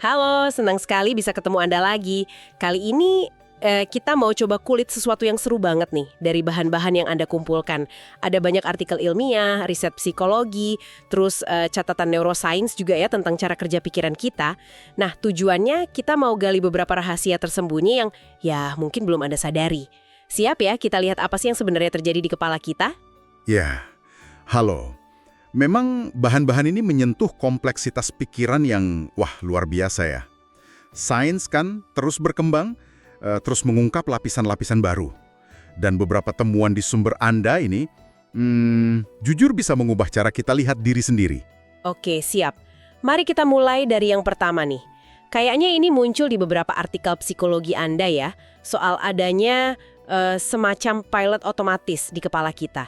Halo, senang sekali bisa ketemu Anda lagi. Kali ini kita mau coba kulit sesuatu yang seru banget nih dari bahan-bahan yang Anda kumpulkan. Ada banyak artikel ilmiah, riset psikologi, terus catatan neuroscience juga ya tentang cara kerja pikiran kita. Nah, tujuannya kita mau gali beberapa rahasia tersembunyi yang ya mungkin belum Anda sadari. Siap ya kita lihat apa sih yang sebenarnya terjadi di kepala kita? Ya, halo. Memang bahan-bahan ini menyentuh kompleksitas pikiran yang, wah, luar biasa ya. Sains kan terus berkembang, terus mengungkap lapisan-lapisan baru. Dan beberapa temuan di sumber Anda ini, jujur bisa mengubah cara kita lihat diri sendiri. Oke, siap. Mari kita mulai dari yang pertama nih. Kayaknya ini muncul di beberapa artikel psikologi Anda ya, soal adanya semacam pilot otomatis di kepala kita.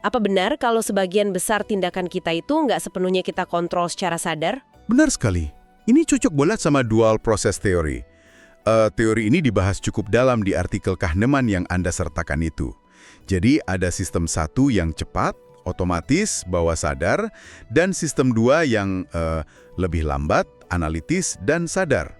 Apa benar kalau sebagian besar tindakan kita itu nggak sepenuhnya kita kontrol secara sadar? Benar sekali. Ini cocok banget sama dual process theory. Teori ini dibahas cukup dalam di artikel Kahneman yang Anda sertakan itu. Jadi ada sistem satu yang cepat, otomatis, bawah sadar, dan sistem dua yang lebih lambat, analitis, dan sadar.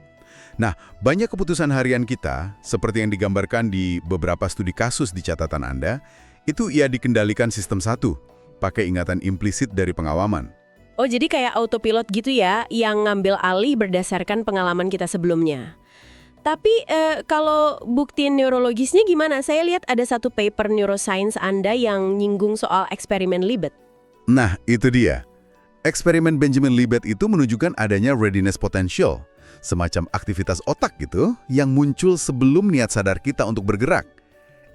Nah, banyak keputusan harian kita, seperti yang digambarkan di beberapa studi kasus di catatan Anda, itu ia dikendalikan sistem satu, pakai ingatan implisit dari pengawaman. Oh, jadi kayak autopilot gitu ya, yang ngambil alih berdasarkan pengalaman kita sebelumnya. Tapi kalau bukti neurologisnya gimana? Saya lihat ada satu paper neuroscience Anda yang nyinggung soal eksperimen Libet. Nah, itu dia. Eksperimen Benjamin Libet itu menunjukkan adanya readiness potential, semacam aktivitas otak gitu, yang muncul sebelum niat sadar kita untuk bergerak.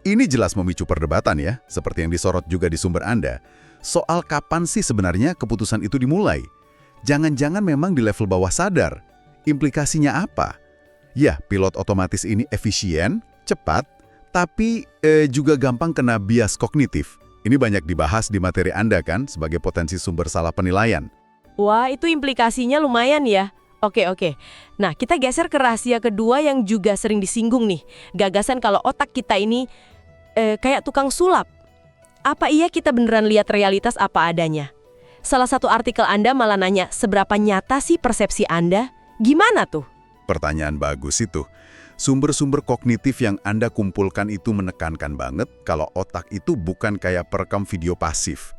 Ini jelas memicu perdebatan ya, seperti yang disorot juga di sumber Anda. Soal kapan sih sebenarnya keputusan itu dimulai? Jangan-jangan memang di level bawah sadar. Implikasinya apa? Ya, pilot otomatis ini efisien, cepat, tapi juga gampang kena bias kognitif. Ini banyak dibahas di materi Anda kan, sebagai potensi sumber salah penilaian. Wah, itu implikasinya lumayan ya. Oke. Nah, kita geser ke rahasia kedua yang juga sering disinggung nih. Gagasan kalau otak kita ini kayak tukang sulap. Apa iya kita beneran lihat realitas apa adanya? Salah satu artikel Anda malah nanya, seberapa nyata sih persepsi Anda? Gimana tuh? Pertanyaan bagus itu. Sumber-sumber kognitif yang Anda kumpulkan itu menekankan banget kalau otak itu bukan kayak perekam video pasif.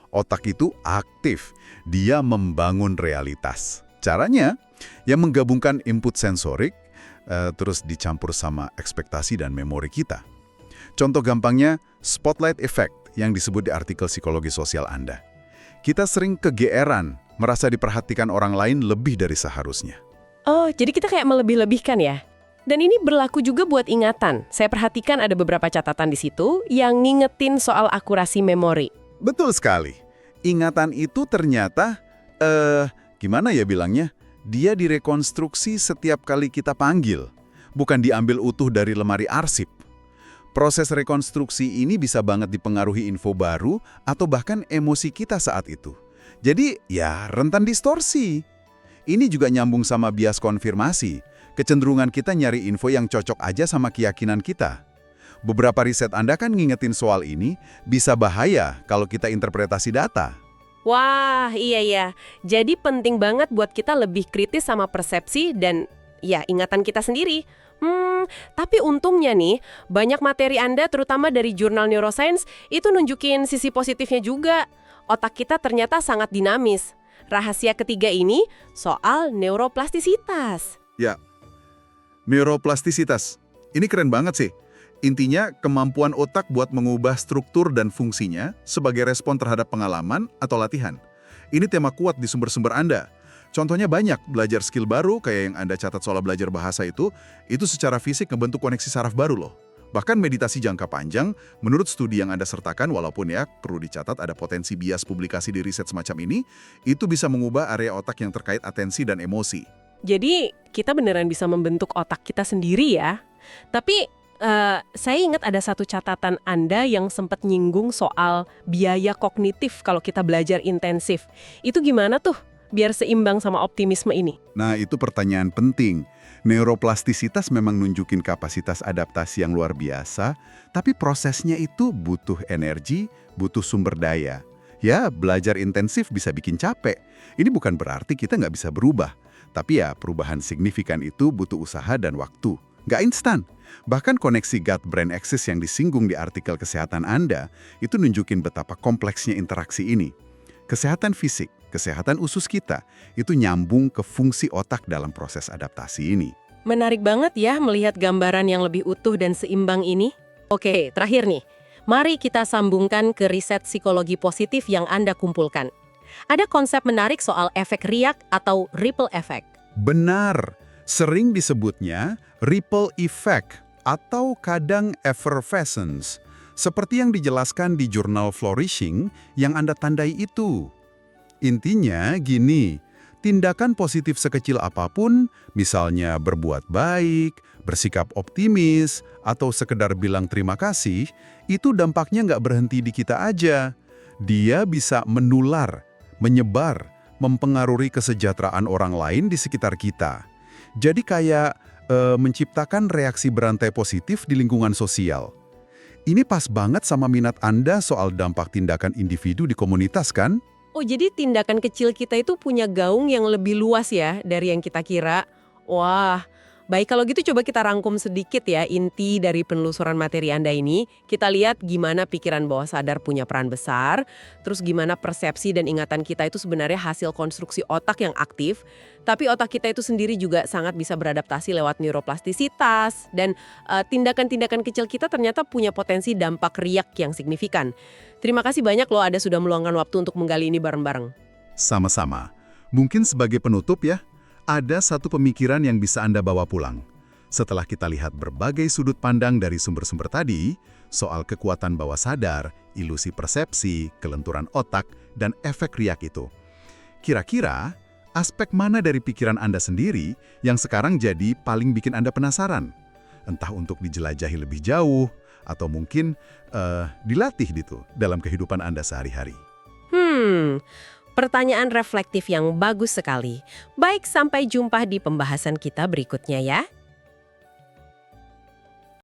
Otak itu aktif, dia membangun realitas. Caranya, yang menggabungkan input sensorik, terus dicampur sama ekspektasi dan memori kita. Contoh gampangnya, spotlight effect yang disebut di artikel psikologi sosial Anda. Kita sering kegeeran, merasa diperhatikan orang lain lebih dari seharusnya. Oh, jadi kita kayak melebih-lebihkan ya? Dan ini berlaku juga buat ingatan. Saya perhatikan ada beberapa catatan di situ yang ngingetin soal akurasi memori. Betul sekali. Ingatan itu ternyata, gimana ya bilangnya? Dia direkonstruksi setiap kali kita panggil, bukan diambil utuh dari lemari arsip. Proses rekonstruksi ini bisa banget dipengaruhi info baru atau bahkan emosi kita saat itu. Jadi, ya rentan distorsi. Ini juga nyambung sama bias konfirmasi. Kecenderungan kita nyari info yang cocok aja sama keyakinan kita. Beberapa riset Anda kan ngingetin soal ini, bisa bahaya kalau kita interpretasi data. Wah, iya. Jadi penting banget buat kita lebih kritis sama persepsi dan ya ingatan kita sendiri. Tapi untungnya nih, banyak materi Anda terutama dari jurnal neuroscience itu nunjukin sisi positifnya juga. Otak kita ternyata sangat dinamis. Rahasia ketiga ini soal neuroplastisitas. Ya, neuroplastisitas. Ini keren banget sih. Intinya, kemampuan otak buat mengubah struktur dan fungsinya sebagai respon terhadap pengalaman atau latihan. Ini tema kuat di sumber-sumber Anda. Contohnya banyak, belajar skill baru kayak yang Anda catat soal belajar bahasa itu secara fisik ngebentuk koneksi saraf baru loh. Bahkan meditasi jangka panjang, menurut studi yang Anda sertakan, walaupun ya perlu dicatat ada potensi bias publikasi di riset semacam ini, itu bisa mengubah area otak yang terkait atensi dan emosi. Jadi kita beneran bisa membentuk otak kita sendiri ya. Tapi saya ingat ada satu catatan Anda yang sempat nyinggung soal biaya kognitif kalau kita belajar intensif. Itu gimana tuh biar seimbang sama optimisme ini? Nah, itu pertanyaan penting. Neuroplastisitas memang nunjukin kapasitas adaptasi yang luar biasa, tapi prosesnya itu butuh energi, butuh sumber daya. Ya, belajar intensif bisa bikin capek. Ini bukan berarti kita nggak bisa berubah. Tapi ya, perubahan signifikan itu butuh usaha dan waktu. Nggak instan. Bahkan koneksi gut-brain axis yang disinggung di artikel kesehatan Anda itu nunjukin betapa kompleksnya interaksi ini. Kesehatan fisik, kesehatan usus kita, itu nyambung ke fungsi otak dalam proses adaptasi ini. Menarik banget ya melihat gambaran yang lebih utuh dan seimbang ini. Oke, terakhir nih. Mari kita sambungkan ke riset psikologi positif yang Anda kumpulkan. Ada konsep menarik soal efek riak atau ripple effect. Benar, sering disebutnya ripple effect atau kadang effervescence, seperti yang dijelaskan di jurnal Flourishing yang Anda tandai itu. Intinya gini, tindakan positif sekecil apapun, misalnya berbuat baik, bersikap optimis, atau sekedar bilang terima kasih, itu dampaknya nggak berhenti di kita aja. Dia bisa menular, menyebar, mempengaruhi kesejahteraan orang lain di sekitar kita. Jadi kayak menciptakan reaksi berantai positif di lingkungan sosial. Ini pas banget sama minat Anda soal dampak tindakan individu di komunitas kan? Oh, jadi tindakan kecil kita itu punya gaung yang lebih luas ya dari yang kita kira. Wah, baik kalau gitu coba kita rangkum sedikit ya inti dari penelusuran materi Anda ini. Kita lihat gimana pikiran bawah sadar punya peran besar, terus gimana persepsi dan ingatan kita itu sebenarnya hasil konstruksi otak yang aktif, tapi otak kita itu sendiri juga sangat bisa beradaptasi lewat neuroplastisitas, dan tindakan-tindakan kecil kita ternyata punya potensi dampak riak yang signifikan. Terima kasih banyak loh Anda sudah meluangkan waktu untuk menggali ini bareng-bareng. Sama-sama. Mungkin sebagai penutup ya, ada satu pemikiran yang bisa Anda bawa pulang. Setelah kita lihat berbagai sudut pandang dari sumber-sumber tadi, soal kekuatan bawah sadar, ilusi persepsi, kelenturan otak, dan efek riak itu. Kira-kira, aspek mana dari pikiran Anda sendiri yang sekarang jadi paling bikin Anda penasaran? Entah untuk dijelajahi lebih jauh, atau mungkin dilatih gitu dalam kehidupan Anda sehari-hari. Pertanyaan reflektif yang bagus sekali. Baik, sampai jumpa di pembahasan kita berikutnya ya.